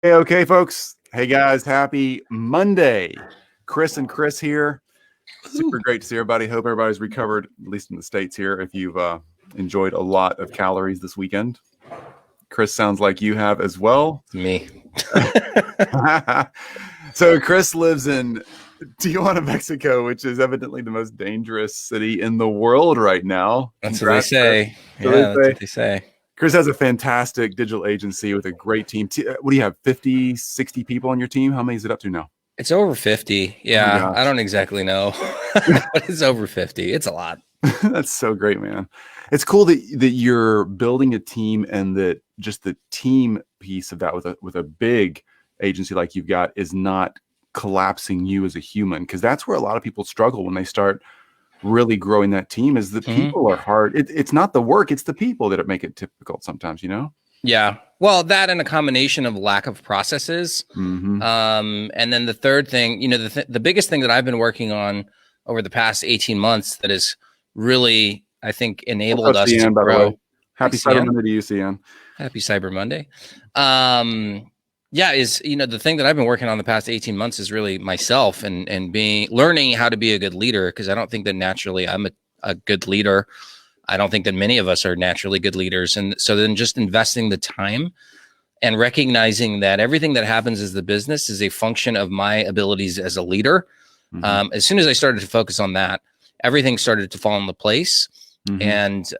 Hey, okay, folks. Hey, guys. Happy Monday. Chris and Chris here. Ooh. Super great to see everybody. Hope everybody's recovered, at least in the States here, if you've enjoyed a lot of calories this weekend. Chris, sounds like you have as well. Me. So, Chris lives in Tijuana, Mexico, which is evidently the most dangerous city in the world right now. That's what they Congrats, Chris. say. So Yeah, they that's say. what they say. Chris has a fantastic digital agency with a great team. What do you have, 50, 60 people on your team? How many is it up to now? It's over 50. Oh my Yeah, I gosh. don't exactly know, but it's over 50. It's a lot. That's so great, man. It's cool that you're building a team and that just the team piece of that with a big agency like you've got is not collapsing you as a human, because that's where a lot of people struggle when they start really growing that team. Is the Mhm. people are hard. It's not the work, it's the people that make it difficult sometimes, you know? Yeah. Well, that and a combination of lack of processes. Mm-hmm. And then the third thing, the biggest thing that I've been working on over the past 18 months that has really, I think, What's enabled up, us to CN, by the way? grow. Hi, Happy Cyber CN. Monday to you, CN. Happy Cyber Monday. Yeah, the thing that I've been working on the past 18 months is really myself and learning how to be a good leader, because I don't think that naturally I'm a good leader. I don't think that many of us are naturally good leaders. And so then just investing the time and recognizing that everything that happens as the business is a function of my abilities as a leader. Mm-hmm. As soon as I started to focus on that, everything started to fall into place, Mm-hmm. and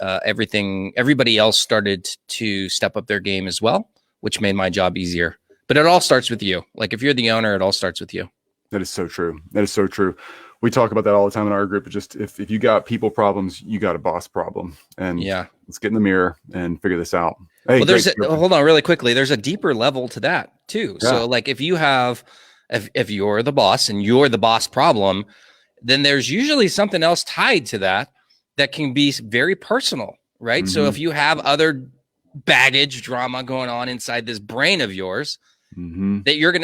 everybody else started to step up their game as well, which made my job easier. But it all starts with you. Like, if you're the owner, it all starts with you. That is so true. That is so true. We talk about that all the time in our group. Just if you got people problems, you got a boss problem. And Yeah. let's get in the mirror and figure this out. Hey, Well, great. hold on really quickly. There's a deeper level to that too. Yeah. So like if you're the boss and you're the boss problem, then there's usually something else tied to that can be very personal, right? Mm-hmm. So if you have other baggage drama going on inside this brain of yours, Mm-hmm.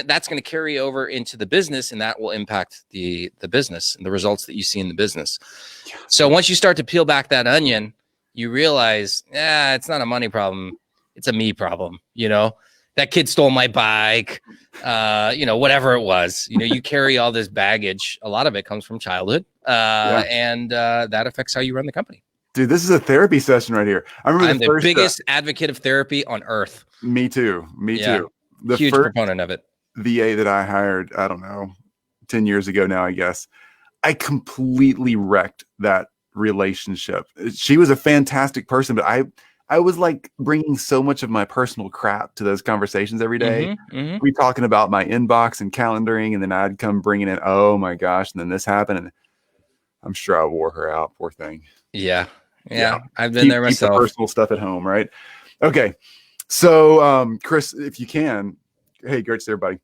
that's gonna carry over into the business, and that will impact the business and the results that you see in the business. Yeah. So once you start to peel back that onion, you realize, it's not a money problem, it's a me problem. That kid stole my bike, whatever it was. You carry all this baggage. A lot of it comes from childhood, and that affects how you run the company. Dude, this is a therapy session right here. I remember I'm the first biggest advocate of therapy on earth. Me too. Me too. The Huge first proponent of it. VA that I hired, I don't know, 10 years ago now, I guess, I completely wrecked that relationship. She was a fantastic person, but I was like bringing so much of my personal crap to those conversations every day. We talking about my inbox and calendaring, and then I'd come bringing in, oh my gosh, and then this happened, and I'm sure I wore her out. Poor thing. Yeah. I've been there myself. Keep the personal stuff at home, right? Okay. So, Chris, if you can, hey, great to see everybody.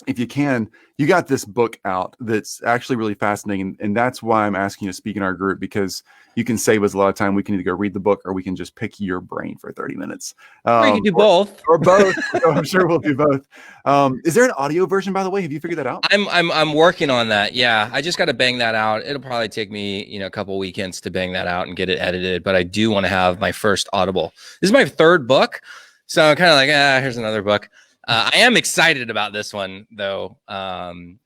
If you can, you got this book out that's actually really fascinating. And that's why I'm asking you to speak in our group, because you can save us a lot of time. We can either go read the book or we can just pick your brain for 30 minutes. Or you can do both. Or both. So I'm sure we'll do both. Is there an audio version, by the way? Have you figured that out? I'm working on that. Yeah. I just got to bang that out. It'll probably take me, a couple weekends to bang that out and get it edited. But I do want to have my first Audible. This is my third book. So I'm kind of like, here's another book. I am excited about this one, though,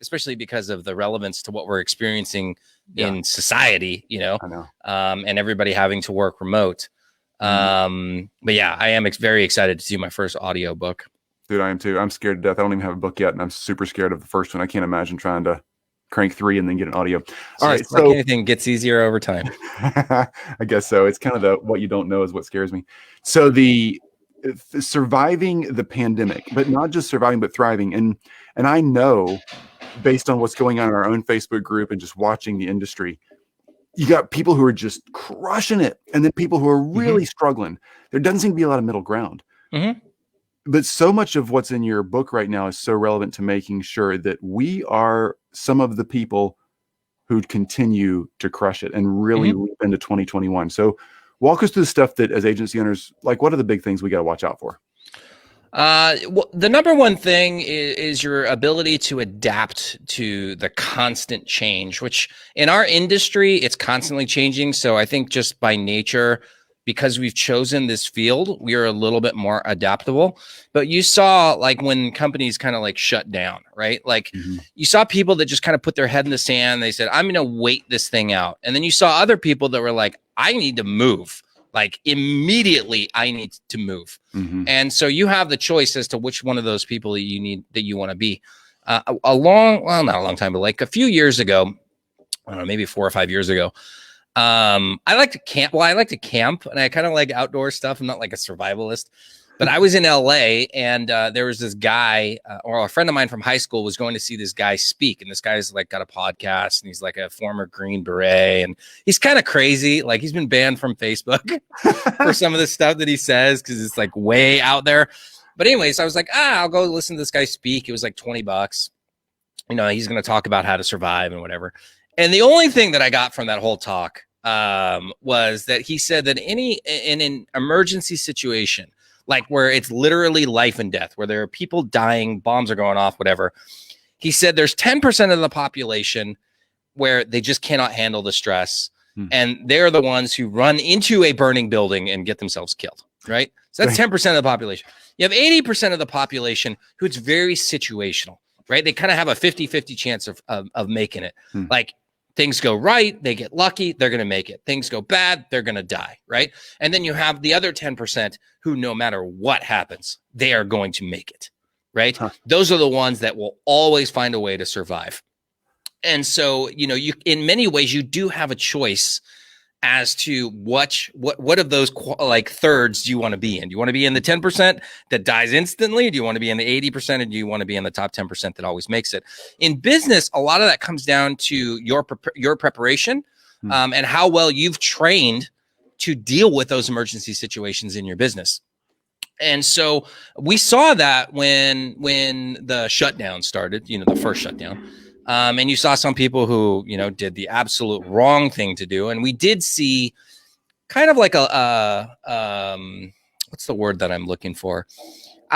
especially because of the relevance to what we're experiencing in society, I know. And everybody having to work remote. But yeah, I am very excited to do my first audio book. Dude, I am too. I'm scared to death. I don't even have a book yet, and I'm super scared of the first one. I can't imagine trying to crank 3 and then get an audio. All right, so like anything gets easier over time. I guess so. It's kind of what you don't know is what scares me. So the surviving the pandemic, but not just surviving, but thriving. And I know, based on what's going on in our own Facebook group and just watching the industry, you got people who are just crushing it, and then people who are really struggling. There doesn't seem to be a lot of middle ground. But so much of what's in your book right now is so relevant to making sure that we are some of the people who'd continue to crush it and really leap into 2021. So walk us through the stuff that as agency owners, like, what are the big things we got to watch out for? Well, the number one thing is your ability to adapt to the constant change, which in our industry, it's constantly changing. So I think just by nature, because we've chosen this field, we are a little bit more adaptable. But you saw like when companies kind of like shut down, right? Like you saw people that just kind of put their head in the sand. They said, I'm going to wait this thing out. And then you saw other people that were like, I need to move. Like immediately I need to move. And so you have the choice as to which one of those people that you want to be. Not a long time, but like a few years ago, I don't know, maybe 4 or 5 years ago. I like to camp. Well, I like to camp and I kind of like outdoor stuff. I'm not like a survivalist, but I was in LA and there was this guy or a friend of mine from high school was going to see this guy speak. And this guy's like got a podcast and he's like a former Green Beret and he's kind of crazy. Like he's been banned from Facebook for some of the stuff that he says because it's like way out there. But anyways, I was like, I'll go listen to this guy speak. It was like $20. You know, he's going to talk about how to survive and whatever. And the only thing that I got from that whole talk was that he said that in an emergency situation, like where it's literally life and death, where there are people dying, bombs are going off, whatever. He said there's 10% of the population where they just cannot handle the stress. And they're the ones who run into a burning building and get themselves killed, right? So that's 10% of the population. You have 80% of the population who it's very situational, right? They kind of have a 50-50 chance of making it. Like, things go right, they get lucky, they're going to make it. Things go bad, they're going to die, right? And then you have the other 10% who, no matter what happens, they are going to make it, right? Those are the ones that will always find a way to survive. And so, you know, you in many ways, you do have a choice as to what of those like thirds do you want to be in? Do you want to be in the 10% that dies instantly? Do you want to be in the 80%? Or do you want to be in the top 10% that always makes it? In business, a lot of that comes down to your preparation and how well you've trained to deal with those emergency situations in your business. And so we saw that when the shutdown started, you know, the first shutdown. And you saw some people who, you know, did the absolute wrong thing to do. And we did see kind of like what's the word that I'm looking for?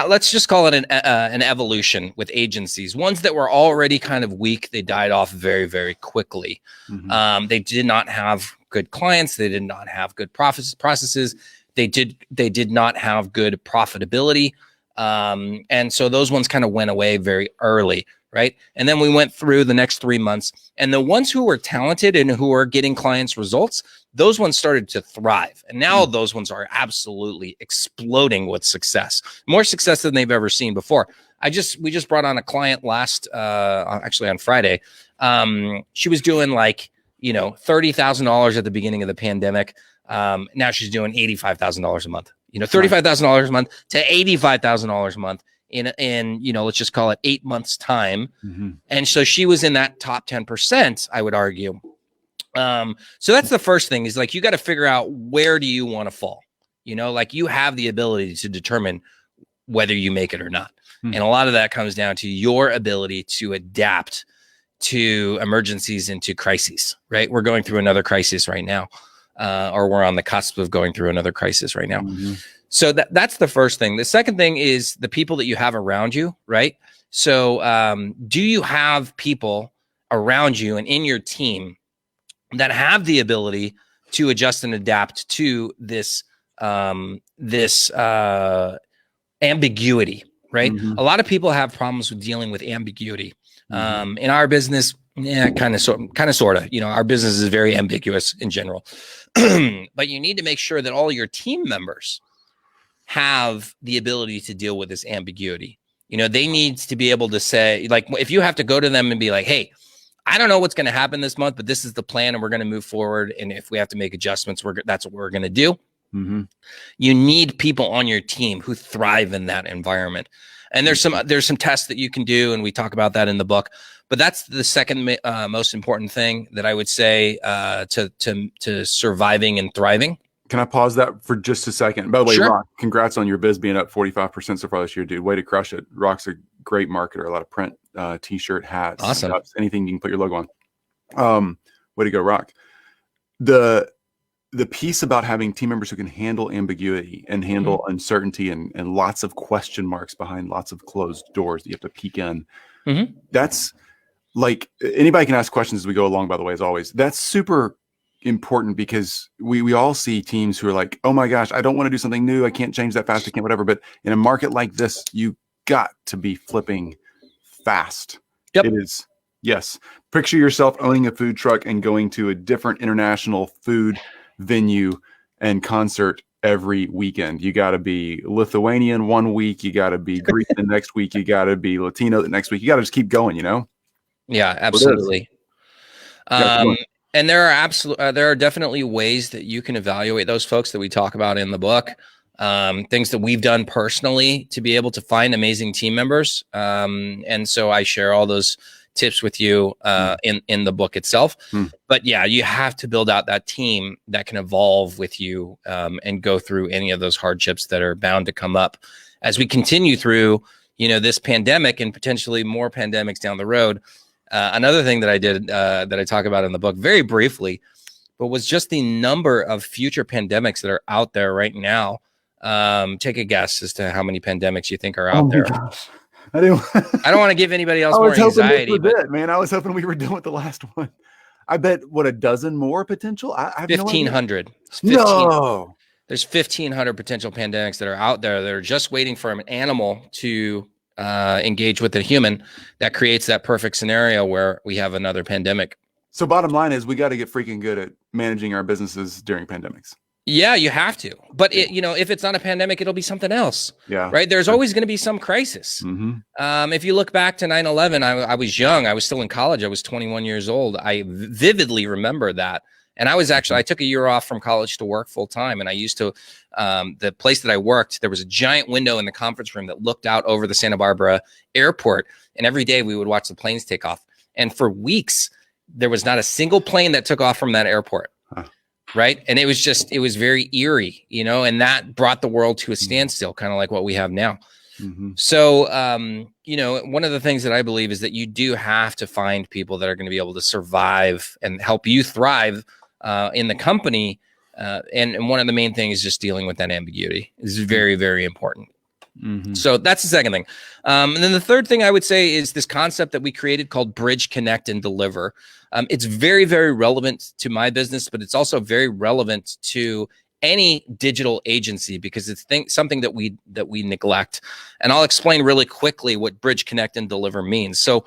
Let's just call it an evolution with agencies. Ones that were already kind of weak, they died off very, very quickly. They did not have good clients. They did not have good processes. They did not have good profitability. And so those ones kind of went away very early. Right. And then we went through the next 3 months and the ones who were talented and who were getting clients results, those ones started to thrive. And now those ones are absolutely exploding with success, more success than they've ever seen before. We just brought on a client actually on Friday. She was doing like, you know, $30,000 at the beginning of the pandemic. Now she's doing $85,000 a month, you know, $35,000 a month to $85,000 a month. In you know, let's just call it 8 months time. And so she was in that top 10%, I would argue. So that's the first thing is like, you got to figure out where do you want to fall? You know, like you have the ability to determine whether you make it or not. And a lot of that comes down to your ability to adapt to emergencies and to crises, right? We're going through another crisis right now, or we're on the cusp of going through another crisis right now. So that's the first thing. The second thing is the people that you have around you, right? So do you have people around you and in your team that have the ability to adjust and adapt to this ambiguity, right? A lot of people have problems with dealing with ambiguity. In our business, kind of sort of, you know, our business is very ambiguous in general, but you need to make sure that all your team members have the ability to deal with this ambiguity. You know, they need to be able to say, like, if you have to go to them and be like, hey, I don't know what's going to happen this month, but this is the plan and we're going to move forward. And if we have to make adjustments, that's what we're going to do. You need people on your team who thrive in that environment. And there's some tests that you can do. And we talk about that in the book, but that's the second most important thing that I would say to surviving and thriving. Can I pause that for just a second? By the way, Sure. Rock, congrats on your biz being up 45% so far this year, dude. Way to crush it. Rock's a great marketer. A lot of print, t-shirt, hats, awesome. Cups, anything you can put your logo on. Way to go, Rock. The piece about having team members who can handle ambiguity and handle uncertainty and lots of question marks behind lots of closed doors that you have to peek in. That's like, anybody can ask questions as we go along, by the way, as always. That's super important because we all see teams who are like, oh my gosh, I don't want to do something new. I can't change that fast. I can't whatever. But in a market like this, you got to be flipping fast. Yep. It is. Yes. Picture yourself owning a food truck and going to a different international food venue and concert every weekend. You got to be Lithuanian one week. You got to be Greek the next week. You got to be Latino the next week. You got to just keep going, you know? Yeah, absolutely. And there are definitely ways that you can evaluate those folks that we talk about in the book. Things that we've done personally to be able to find amazing team members. And so I share all those tips with you in the book itself. But yeah, you have to build out that team that can evolve with you and go through any of those hardships that are bound to come up as we continue through, this pandemic and potentially more pandemics down the road. Another thing that I did that I talk about in the book very briefly, but was just the number of future pandemics that are out there right now. Take a guess as to how many pandemics you think are out there. Gosh. I don't want to give anybody else more anxiety. Man, I was hoping we were done with the last one. I bet a dozen more potential. I have 1,500. No. There's 1,500 potential pandemics that are out there that are just waiting for an animal to engage with a human that creates that perfect scenario where we have another pandemic. So bottom line is we got to get freaking good at managing our businesses during pandemics. Yeah, you have to. But if it's not a pandemic, it'll be something else. Yeah. Right. There's always going to be some crisis. If you look back to 9/11, I was young. I was still in college. I was 21 years old. I vividly remember that. And I took a year off from college to work full time. And I used to, the place that I worked, there was a giant window in the conference room that looked out over the Santa Barbara airport. And every day we would watch the planes take off. And for weeks, there was not a single plane that took off from that airport. Right. And it was very eerie, and that brought the world to a standstill, kind of like what we have now. So, one of the things that I believe is that you do have to find people that are going to be able to survive and help you thrive in the company. And one of the main things is just dealing with that ambiguity is very, very important. So that's the second thing. And then the third thing I would say is this concept that we created called Bridge, Connect, and Deliver. It's very, very relevant to my business, but it's also very relevant to any digital agency because it's something that we neglect. And I'll explain really quickly what Bridge, Connect, and Deliver means. So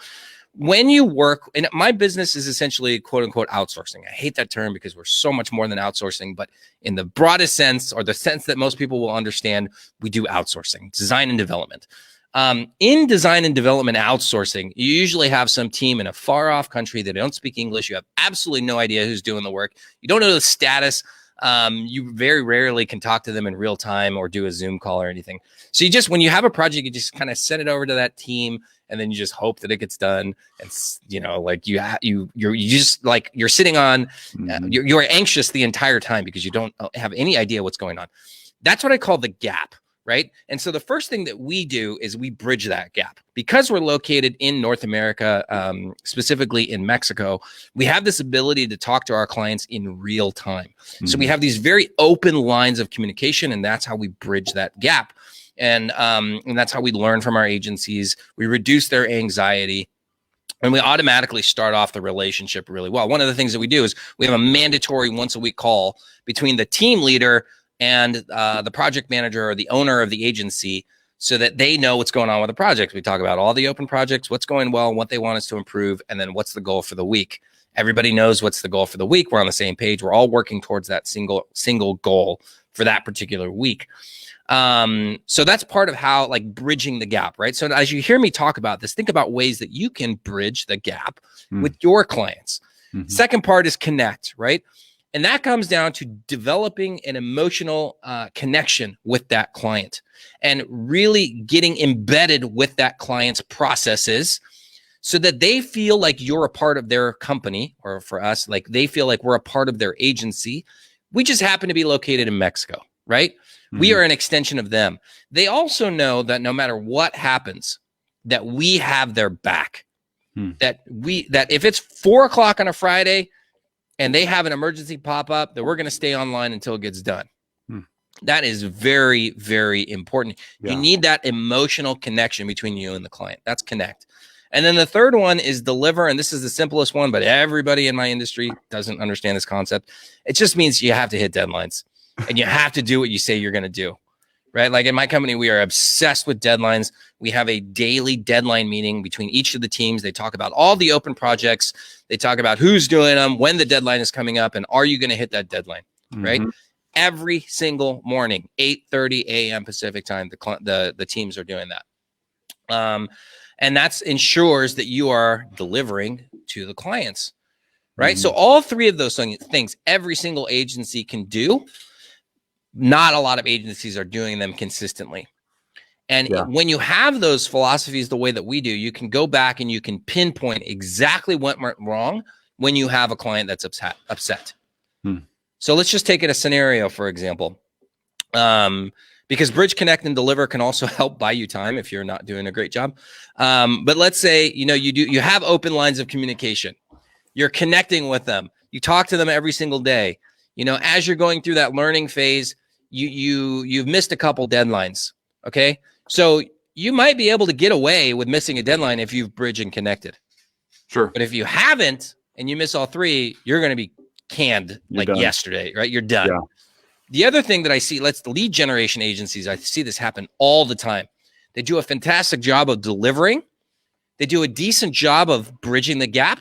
when you work, and my business is essentially quote unquote outsourcing. I hate that term because we're so much more than outsourcing, but in the broadest sense, or the sense that most people will understand, we do outsourcing, design and development. In design and development outsourcing, you usually have some team in a far off country that don't speak English. You have absolutely no idea who's doing the work. You don't know the status. You very rarely can talk to them in real time or do a Zoom call or anything. So when you have a project, you just kind of send it over to that team and then you just hope that it gets done. And you're sitting on, you're anxious the entire time because you don't have any idea what's going on. That's what I call the gap. Right. And so the first thing that we do is we bridge that gap because we're located in North America, specifically in Mexico. We have this ability to talk to our clients in real time. So we have these very open lines of communication, and that's how we bridge that gap. And that's how we learn from our agencies. We reduce their anxiety. And we automatically start off the relationship really well. One of the things that we do is we have a mandatory once a week call between the team leader and the project manager or the owner of the agency so that they know what's going on with the project. We talk about all the open projects, what's going well, what they want us to improve, and then what's the goal for the week. Everybody knows what's the goal for the week. We're on the same page. We're all working towards that single goal for that particular week. So that's part of how bridging the gap, right? So as you hear me talk about this, think about ways that you can bridge the gap with your clients. Second part is connect, right? And that comes down to developing an emotional connection with that client and really getting embedded with that client's processes so that they feel like you're a part of their company, or for us, like they feel like we're a part of their agency. We just happen to be located in Mexico, right? We are an extension of them. They also know that no matter what happens, that we have their back, that if it's 4:00 on a Friday, and they have an emergency pop up, that we're going to stay online until it gets done. That is very, very important. You need that emotional connection between you and the client. That's connect. And then the third one is deliver. And this is the simplest one, but everybody in my industry doesn't understand this concept. It just means you have to hit deadlines and you have to do what you say you're going to do, right? Like in my company, we are obsessed with deadlines. We have a daily deadline meeting between each of the teams. They talk about all the open projects. They talk about who's doing them, when the deadline is coming up, and are you going to hit that deadline, right? Every single morning, 8:30 a.m. Pacific time, the teams are doing that. And that ensures that you are delivering to the clients, right? So all three of those things, every single agency can do. Not a lot of agencies are doing them consistently. And when you have those philosophies the way that we do, you can go back and you can pinpoint exactly what went wrong when you have a client that's upset. So let's just take it a scenario, for example. Because Bridge, Connect, and Deliver can also help buy you time if you're not doing a great job. But let's say, you have open lines of communication. You're connecting with them. You talk to them every single day. As you're going through that learning phase, you've missed a couple deadlines. Okay. So you might be able to get away with missing a deadline if you've Bridge and Connected. Sure. But if you haven't, and you miss all three, you're going to be canned done. Yesterday, right? You're done. Yeah. The other thing that I see, the lead generation agencies, I see this happen all the time. They do a fantastic job of delivering. They do a decent job of bridging the gap.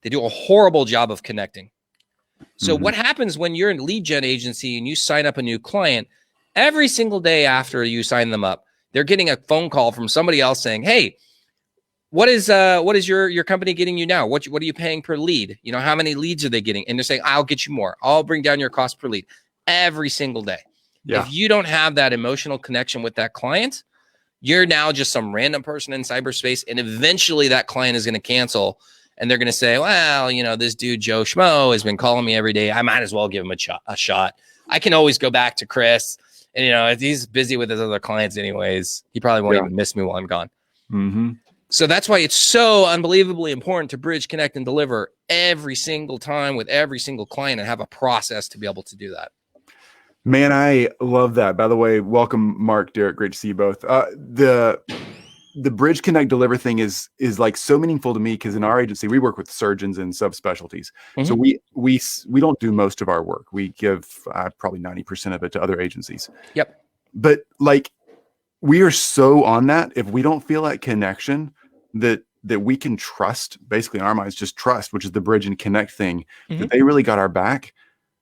They do a horrible job of connecting. So what happens when you're a lead gen agency and you sign up a new client, every single day after you sign them up, they're getting a phone call from somebody else saying, hey, what is your company getting you now? What are you paying per lead? How many leads are they getting? And they're saying, I'll get you more. I'll bring down your cost per lead. Every single day. Yeah. If you don't have that emotional connection with that client, you're now just some random person in cyberspace. And eventually that client is going to cancel and they're going to say, well, this dude, Joe Schmo, has been calling me every day. I might as well give him a shot. I can always go back to Chris. And, if he's busy with his other clients anyways, he probably won't even miss me while I'm gone. So that's why it's so unbelievably important to Bridge, Connect, and Deliver every single time with every single client and have a process to be able to do that. Man, I love that. By the way, welcome, Mark, Derek. Great to see you both. The Bridge, Connect, Deliver thing is like so meaningful to me because in our agency we work with surgeons and subspecialties. So we don't do most of our work. We give probably 90% of it to other agencies. Yep. But we are so on that. If we don't feel that connection, that we can trust, basically in our minds, just trust, which is the Bridge and Connect thing, that they really got our back.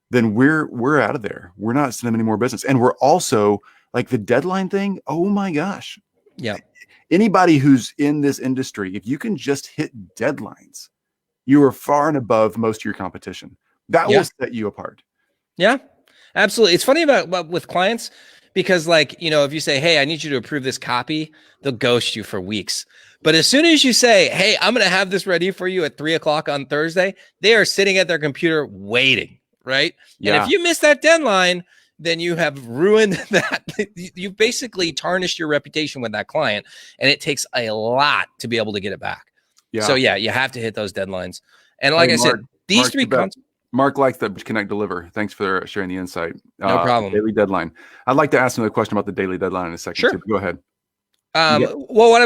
Then we're out of there. We're not sending them any more business. And we're also the deadline thing. Oh my gosh. Yeah. Anybody who's in this industry, if you can just hit deadlines, you are far and above most of your competition. That will set you apart. Yeah, absolutely. It's funny about with clients because if you say, hey, I need you to approve this copy, they'll ghost you for weeks. But as soon as you say, hey, I'm going to have this ready for you at 3:00 on Thursday, they are sitting at their computer waiting. Right. Yeah. And if you miss that deadline, then you have ruined that. You've basically tarnished your reputation with that client. And it takes a lot to be able to get it back. Yeah. So you have to hit those deadlines. And like I said, these three Mark likes that Connect Deliver. Thanks for sharing the insight. No problem. Daily deadline. I'd like to ask another question about the daily deadline in a second. Sure. Too. Go ahead. Well, what I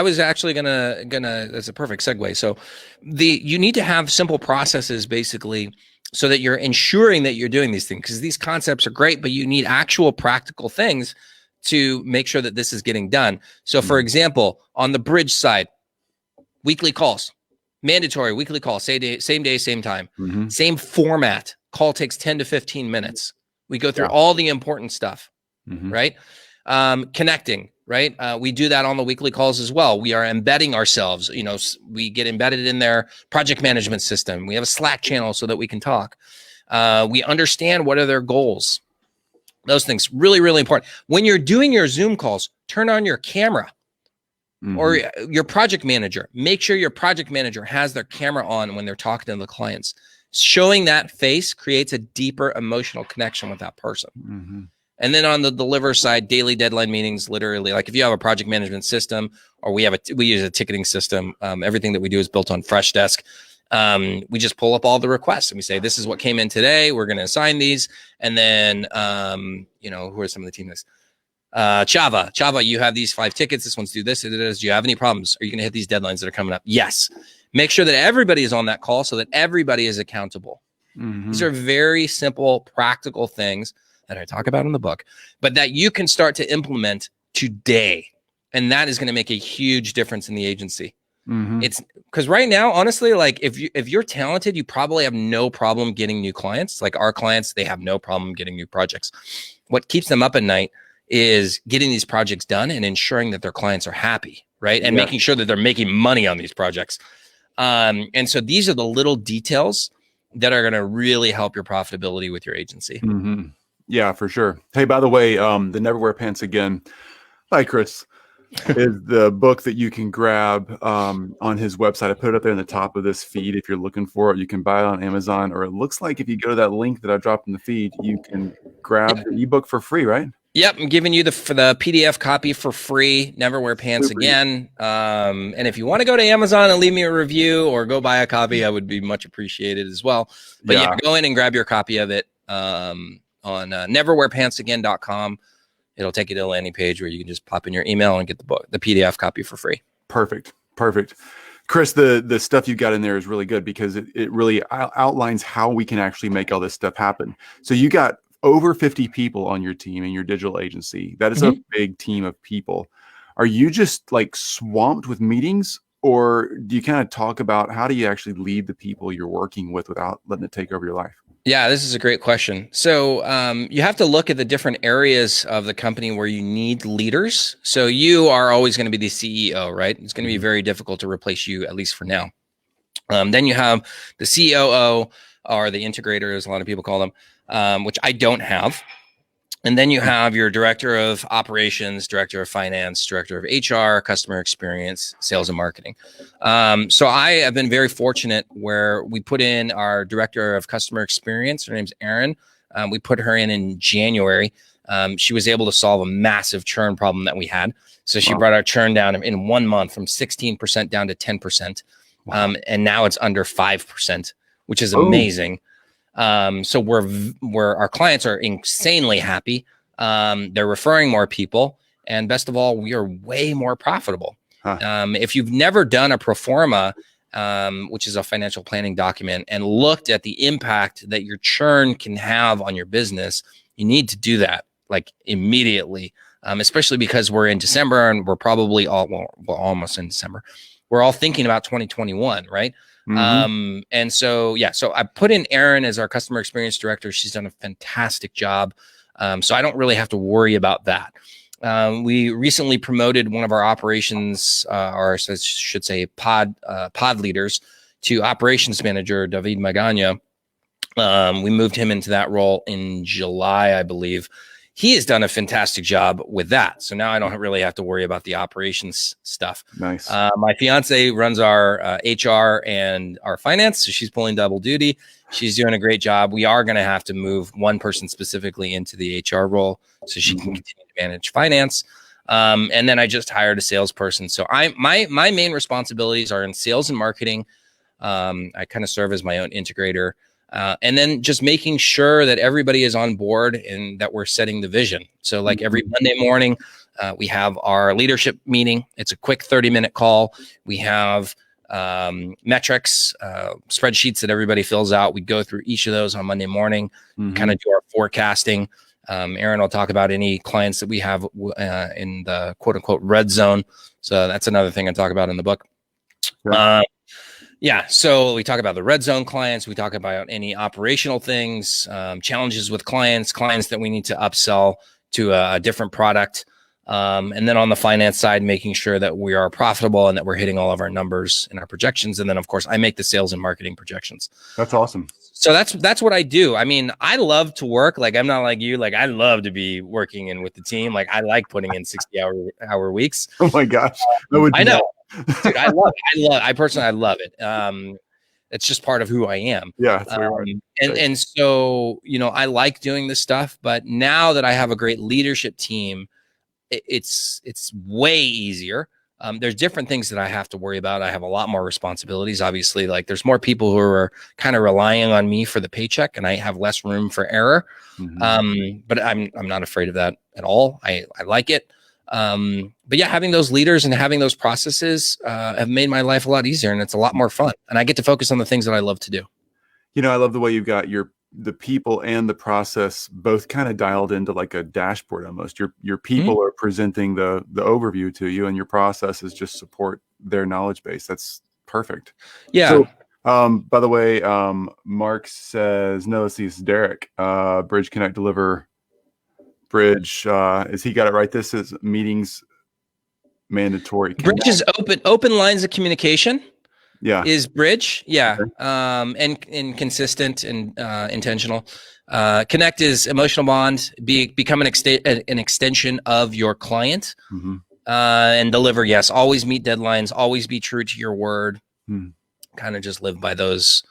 was actually gonna, that's a perfect segue. So you need to have simple processes basically so that you're ensuring that you're doing these things because these concepts are great, but you need actual practical things to make sure that this is getting done. So for example, on the Bridge side, weekly calls, mandatory weekly calls, same day, same time, same format. Call takes 10 to 15 minutes. We go through all the important stuff, right? Connecting, right? We do that on the weekly calls as well. We are embedding ourselves, we get embedded in their project management system. We have a Slack channel so that we can talk. We understand what are their goals. Those things really, really important. When you're doing your Zoom calls, turn on your camera or your project manager. Make sure your project manager has their camera on when they're talking to the clients. Showing that face creates a deeper emotional connection with that person. And then on the Deliver side, daily deadline meetings, literally, like if you have a project management system or we use a ticketing system, everything that we do is built on Freshdesk. We just pull up all the requests and we say, this is what came in today. We're going to assign these. And then, who are some of the team list? Chava, you have these 5 tickets. This one's due this. Do you have any problems? Are you going to hit these deadlines that are coming up? Yes. Make sure that everybody is on that call so that everybody is accountable. These are very simple, practical things that I talk about in the book, but that you can start to implement today. And that is going to make a huge difference in the agency. It's because right now, honestly, like if you're talented, you probably have no problem getting new clients. Like our clients, they have no problem getting new projects. What keeps them up at night is getting these projects done and ensuring that their clients are happy, right? And making sure that they're making money on these projects. And so these are the little details that are going to really help your profitability with your agency. Yeah, for sure. Hey, by the way, the Never Wear Pants Again by Chris is the book that you can grab on his website. I put it up there in the top of this feed. If you're looking for it, you can buy it on Amazon, or it looks like if you go to that link that I dropped in the feed, you can grab the ebook for free, right? Yep, I'm giving you the PDF copy for free. Never Wear Pants Again. And if you want to go to Amazon and leave me a review or go buy a copy, I would be much appreciated as well. But yeah, go in and grab your copy of it on neverwearpantsagain.com. It'll take you to a landing page where you can just pop in your email and get the book, the PDF copy for free. Perfect. Chris, the stuff you got in there is really good because it really outlines how we can actually make all this stuff happen. So you got over 50 people on your team in your digital agency. That is a big team of people. Are you just like swamped with meetings, or do you kind of talk about how do you actually lead the people you're working with without letting it take over your life? Yeah, this is a great question. So you have to look at the different areas of the company where you need leaders. So you are always going to be the CEO, right? It's going to be very difficult to replace you, at least for now. Then you have the COO, or the integrator, as a lot of people call them, which I don't have. And then you have your director of operations, director of finance, director of HR, customer experience, sales and marketing. So I have been very fortunate where we put in our director of customer experience. Her name's Erin. We put her in January. She was able to solve a massive churn problem that we had. So she brought our churn down in 1 month from 16% down to 10%. And now it's under 5%, which is amazing. So we're our clients are insanely happy. They're referring more people, and best of all, we are way more profitable. If you've never done a pro forma, which is a financial planning document, and looked at the impact that your churn can have on your business, you need to do that like immediately. Especially because we're in December and we're probably we're almost in December. We're all thinking about 2021, right? And so, so I put in Erin as our customer experience director. She's done a fantastic job. So I don't really have to worry about that. We recently promoted one of our operations, or I should say pod leaders, to operations manager, David Magana. We moved him into that role in July, I believe. He has done a fantastic job with that. So now I don't really have to worry about the operations stuff. Nice. My fiance runs our HR and our finance. So she's pulling double duty. She's doing a great job. We are going to have to move one person specifically into the HR role so she can continue to manage finance. And then I just hired a salesperson. So my main responsibilities are in sales and marketing. I kind of serve as my own integrator. And then just making sure that everybody is on board and that we're setting the vision. So like every Monday morning, we have our leadership meeting. It's a quick 30-minute call. We have metrics, spreadsheets that everybody fills out. We go through each of those on Monday morning, kind of do our forecasting. Erin will talk about any clients that we have in the quote unquote red zone. So that's another thing I talk about in the book. So we talk about the red zone clients. We talk about any operational things, challenges with clients that we need to upsell to a different product. And then on the finance side, making sure that we are profitable and that we're hitting all of our numbers and our projections. And then, of course, I make the sales and marketing projections. That's awesome. So that's what I do. I mean, I love to work. Like, I'm not like you. Like, I love to be working in with the team. Like, I like putting in 60-hour weeks. Oh my gosh. I know. Dude, I love it. It's just part of who I am. Yeah. And so, I like doing this stuff, but now that I have a great leadership team, it's way easier. There's different things that I have to worry about. I have a lot more responsibilities. Obviously, like there's more people who are kind of relying on me for the paycheck, and I have less room for error. But I'm not afraid of that at all. I like it. But yeah, having those leaders and having those processes have made my life a lot easier, and it's a lot more fun. And I get to focus on the things that I love to do. I love the way you've got the people and the process both kind of dialed into like a dashboard almost. Your people are presenting the overview to you, and your processes just support their knowledge base. That's perfect. Yeah. So, by the way, Mark says, no, this is Derek. Bridge, Connect, Deliver. Bridge, is he got it right? This is meetings mandatory. Bridge is open lines of communication. Yeah. Is Bridge. Yeah. Okay. And consistent and intentional. Connect is emotional bond, become an extension of your client. And Deliver, yes, always meet deadlines, always be true to your word. Kind of just live by those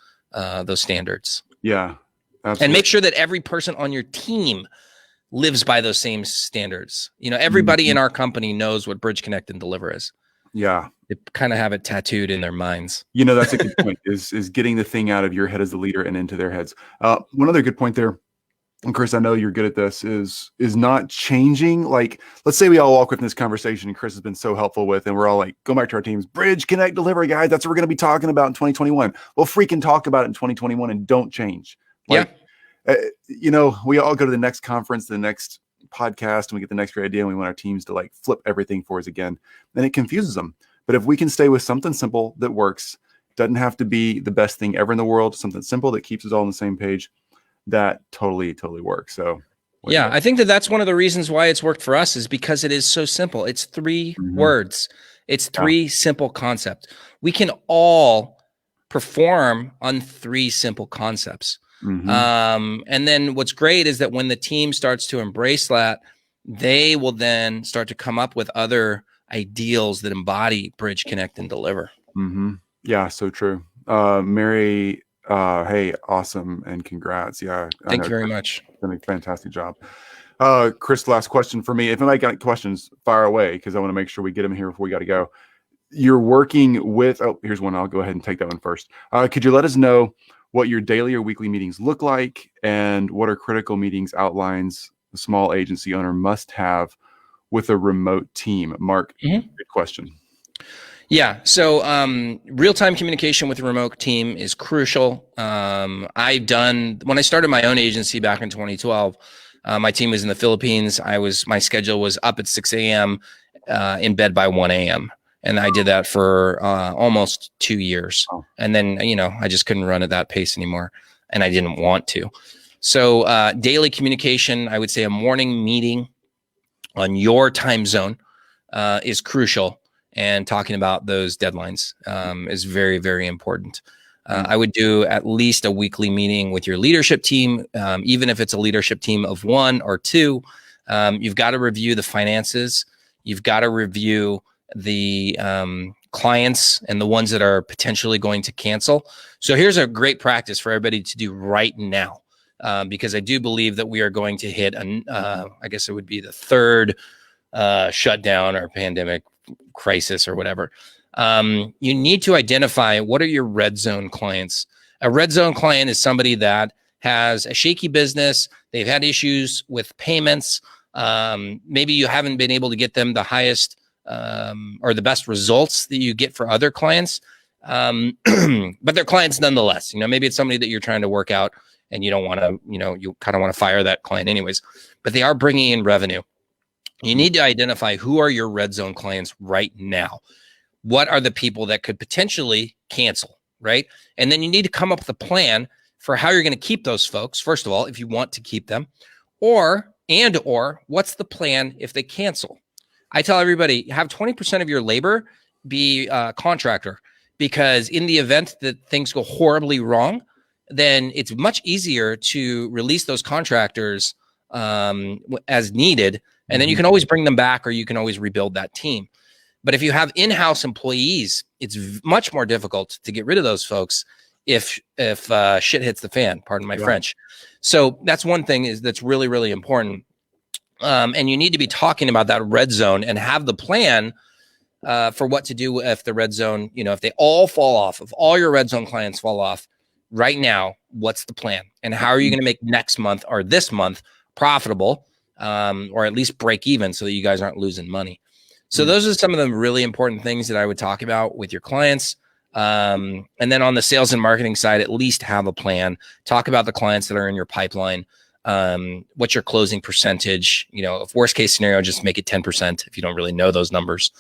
standards. Yeah. Absolutely. And make sure that every person on your team lives by those same standards. Everybody in our company knows what Bridge, Connect, and Deliver is. Yeah. They kind of have it tattooed in their minds. That's a good point, is getting the thing out of your head as the leader and into their heads. One other good point there, and Chris, I know you're good at this, is not changing. Like, let's say we all walk with this conversation and Chris has been so helpful with, and we're all like, go back to our teams, Bridge, Connect, Deliver, guys. That's what we're going to be talking about in 2021. Well, freaking talk about it in 2021 and don't change. Like, we all go to the next conference, the next podcast, and we get the next great idea, and we want our teams to like flip everything for us again. And it confuses them. But if we can stay with something simple that works, doesn't have to be the best thing ever in the world, something simple that keeps us all on the same page, that totally works. So yeah, I think that's one of the reasons why it's worked for us, is because it is so simple. It's 3 words. It's 3 simple concepts. We can all perform on 3 simple concepts. And then what's great is that when the team starts to embrace that, they will then start to come up with other ideals that embody Bridge, Connect, and Deliver. Yeah, so true. Mary, hey, awesome, and congrats. Yeah, thank you very much. Done a fantastic job. Chris, last question for me. If anybody got questions, fire away, because I want to make sure we get them here before we got to go. You're working with, here's one. I'll go ahead and take that one first. Could you let us know what your daily or weekly meetings look like, and what are critical meetings outlines a small agency owner must have with a remote team? Mark, good question. Yeah. So real-time communication with a remote team is crucial. When I started my own agency back in 2012, my team was in the Philippines. My schedule was up at 6 a.m., in bed by 1 a.m. And I did that for almost 2 years. And then, I just couldn't run at that pace anymore, and I didn't want to. So daily communication, I would say a morning meeting on your time zone is crucial. And talking about those deadlines is very, very important. I would do at least a weekly meeting with your leadership team, even if it's a leadership team of 1 or 2. You've got to review the finances. You've got to review the clients and the ones that are potentially going to cancel. So here's a great practice for everybody to do right now, because I do believe that we are going to hit, I guess it would be the 3rd shutdown or pandemic crisis or whatever. You need to identify what are your red zone clients. A red zone client is somebody that has a shaky business. They've had issues with payments. Maybe you haven't been able to get them the highest or the best results that you get for other clients. But they're clients nonetheless. Maybe it's somebody that you're trying to work out and you don't want to, you kind of want to fire that client anyways, but they are bringing in revenue. You need to identify who are your red zone clients right now. What are the people that could potentially cancel, right? And then you need to come up with a plan for how you're going to keep those folks. First of all, if you want to keep them, or what's the plan if they cancel? I tell everybody, have 20% of your labor be a contractor, because in the event that things go horribly wrong, then it's much easier to release those contractors as needed. And then you can always bring them back, or you can always rebuild that team. But if you have in-house employees, it's much more difficult to get rid of those folks if shit hits the fan, pardon my French. So that's one thing that's really, really important. And you need to be talking about that red zone and have the plan for what to do if the red zone, if they all fall off, if all your red zone clients fall off right now, what's the plan? And how are you going to make next month or this month profitable, or at least break even so that you guys aren't losing money? So those are some of the really important things that I would talk about with your clients. And then on the sales and marketing side, at least have a plan. Talk about the clients that are in your pipeline. What's your closing percentage? If worst case scenario, just make it 10% if you don't really know those numbers.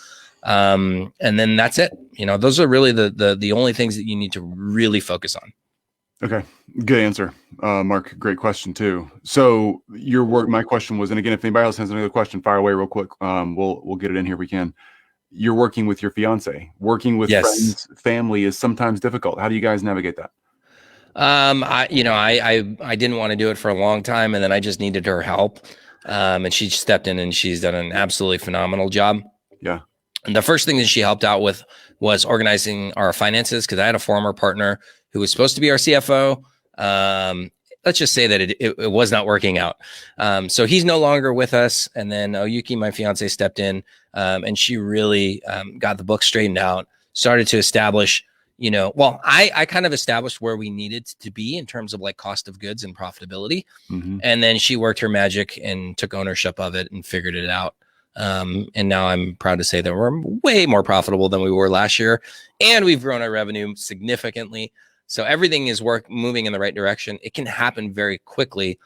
And then that's it. Those are really the only things that you need to really focus on. Okay. Good answer. Mark, great question too. So your work, my question was, and again, if anybody else has another question, fire away real quick. We'll get it in here if we can. You're working with your fiance. Working with friends, family is sometimes difficult. How do you guys navigate that? I didn't want to do it for a long time, and then I just needed her help. And she stepped in and she's done an absolutely phenomenal job. Yeah. And the first thing that she helped out with was organizing our finances, because I had a former partner who was supposed to be our CFO. Let's just say that it was not working out. So he's no longer with us. And then Oyuki, my fiance, stepped in, and she really got the book straightened out, started to establish, I kind of established where we needed to be in terms of like cost of goods and profitability. Mm-hmm. And then she worked her magic and took ownership of it and figured it out. And now I'm proud to say that we're way more profitable than we were last year, and we've grown our revenue significantly. So everything is moving in the right direction. It can happen very quickly,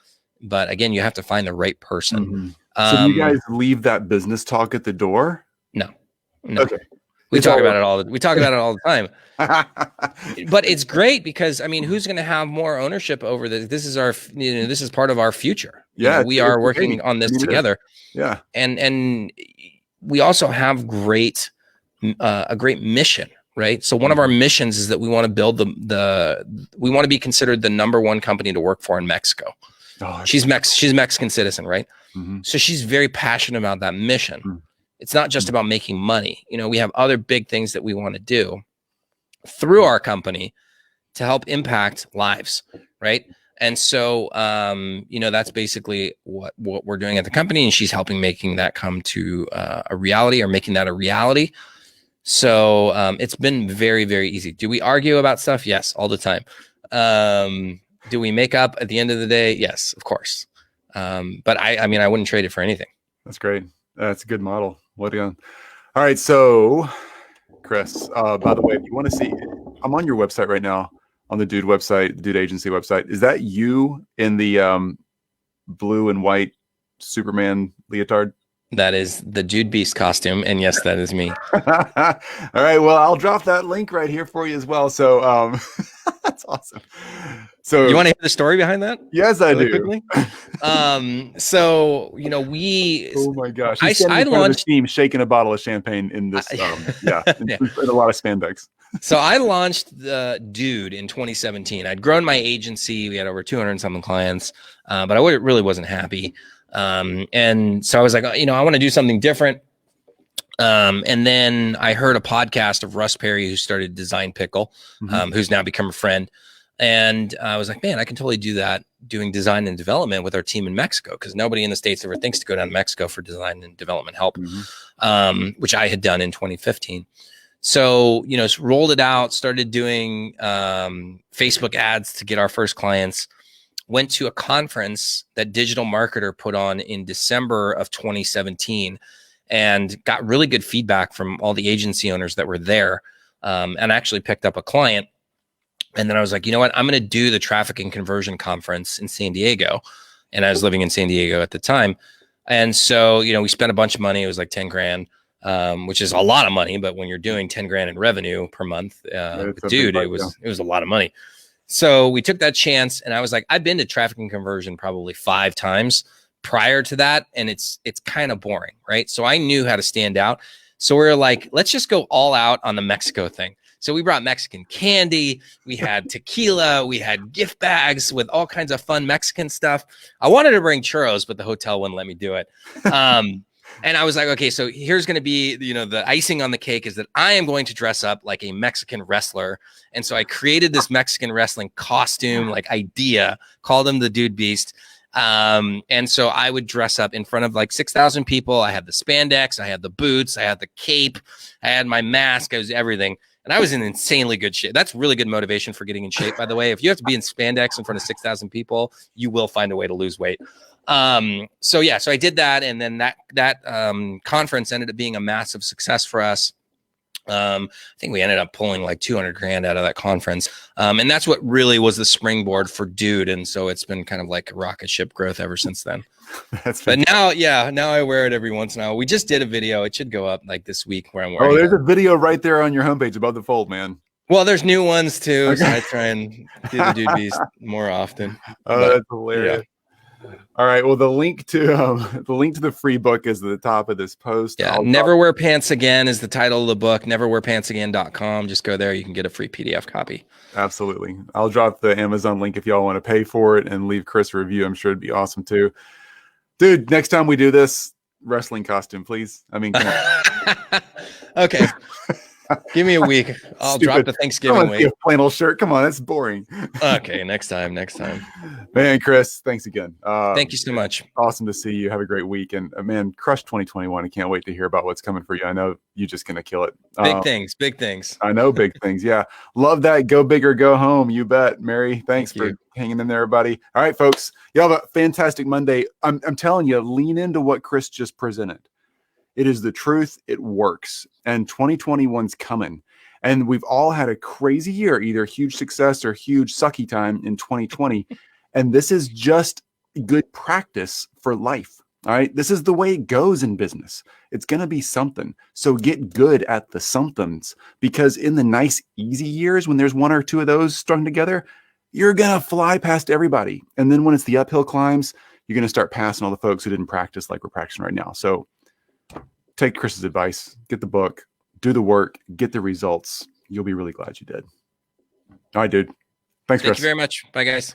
but again, you have to find the right person. Mm-hmm. So do you guys leave that business talk at the door? No. Okay. We talk about it all the time. But it's great because, who's going to have more ownership over this? This is this is part of our future. Yeah. We are working on this together. Yeah. And we also have a great mission, right? So one of our missions is that we want to build we want to be considered the #1 company to work for in Mexico. Oh, she's Mexican citizen, right? Mm-hmm. So she's very passionate about that mission. Mm-hmm. It's not just about making money. We have other big things that we want to do through our company to help impact lives, right? And so, that's basically what we're doing at the company, and she's helping making that come to a reality, or making that a reality. So it's been very, very easy. Do we argue about stuff? Yes, all the time. Do we make up at the end of the day? Yes, of course. But I wouldn't trade it for anything. That's great. That's a good model. What again? All right. So, Chris, by the way, if you want to see, I'm on your website right now, on the Dude website, Dude Agency website. Is that you in the blue and white Superman leotard? That is the Dude Beast costume. And yes, that is me. All right. Well, I'll drop that link right here for you as well. So that's awesome. So you want to hear the story behind that? Yes, I do. So, we, oh my gosh. I launched team shaking a bottle of champagne in this. In a lot of spandex. So I launched the Dude in 2017. I'd grown my agency. We had over 200 and something clients, but I really wasn't happy. And so I was like, I want to do something different. And then I heard a podcast of Russ Perry, who started Design Pickle, who's now become a friend. And I was like, man, I can totally do that, doing design and development with our team in Mexico, because nobody in the States ever thinks to go down to Mexico for design and development help, which I had done in 2015. So, rolled it out, started doing Facebook ads to get our first clients. Went to a conference that Digital Marketer put on in December of 2017, and got really good feedback from all the agency owners that were there, and actually picked up a client. And then I was like, you know what? I'm going to do the traffic and conversion conference in San Diego. And I was living in San Diego at the time. And so, we spent a bunch of money. It was like 10 grand, which is a lot of money. But when you're doing 10 grand in revenue per month, dude, it was a lot of money. So we took that chance, and I was like, I've been to traffic and conversion probably 5 times prior to that, and it's kind of boring, right? So I knew how to stand out. So we were like, let's just go all out on the Mexico thing. So we brought Mexican candy, we had tequila, we had gift bags with all kinds of fun Mexican stuff. I wanted to bring churros, but the hotel wouldn't let me do it. And I was like, okay, so here's going to be, the icing on the cake is that I am going to dress up like a Mexican wrestler. And so I created this Mexican wrestling costume, idea, called him the Dude Beast. And so I would dress up in front of like 6,000 people. I had the spandex, I had the boots, I had the cape, I had my mask, I was everything. And I was in insanely good shape. That's really good motivation for getting in shape, by the way. If you have to be in spandex in front of 6,000 people, you will find a way to lose weight. So I did that. And then that conference ended up being a massive success for us. I think we ended up pulling like 200 grand out of that conference. And that's what really was the springboard for Dude. And so it's been kind of like rocket ship growth ever since then. But now I wear it every once in a while. We just did a video. It should go up like this week where I'm wearing there's a video right there on your homepage above the fold, man. Well, there's new ones too. Okay. So I try and do the Dude Beast more often. That's hilarious. Yeah. All right. Well, the link to the free book is at the top of this post. Yeah. Never Wear Pants Again is the title of the book. Neverwearpantsagain.com. Just go there. You can get a free PDF copy. Absolutely. I'll drop the Amazon link if y'all want to pay for it and leave Chris a review. I'm sure it'd be awesome too. Dude, next time we do this, wrestling costume, please. I mean, come on. Okay. Give me a week. I'll drop the Thanksgiving week. A flannel shirt. Come on, that's boring. Okay, next time. Man, Chris, thanks again. Thank you so much. Awesome to see you. Have a great week. And man, crush 2021. I can't wait to hear about what's coming for you. I know you're just going to kill it. Big things. I know big things. Yeah. Love that. Go big or go home. You bet. Mary, thanks for hanging in there, everybody. All right, folks. You have a fantastic Monday. I'm telling you, lean into what Chris just presented. It is the truth. It works. And 2021's coming. And we've all had a crazy year, either huge success or huge sucky time in 2020. And this is just good practice for life. All right. This is the way it goes in business. It's going to be something. So get good at the somethings, because in the nice, easy years, when there's one or two of those strung together, you're going to fly past everybody. And then when it's the uphill climbs, you're going to start passing all the folks who didn't practice like we're practicing right now. So take Chris's advice, get the book, do the work, get the results. You'll be really glad you did. All right, dude. Thanks, Chris. Thank you very much. Bye, guys.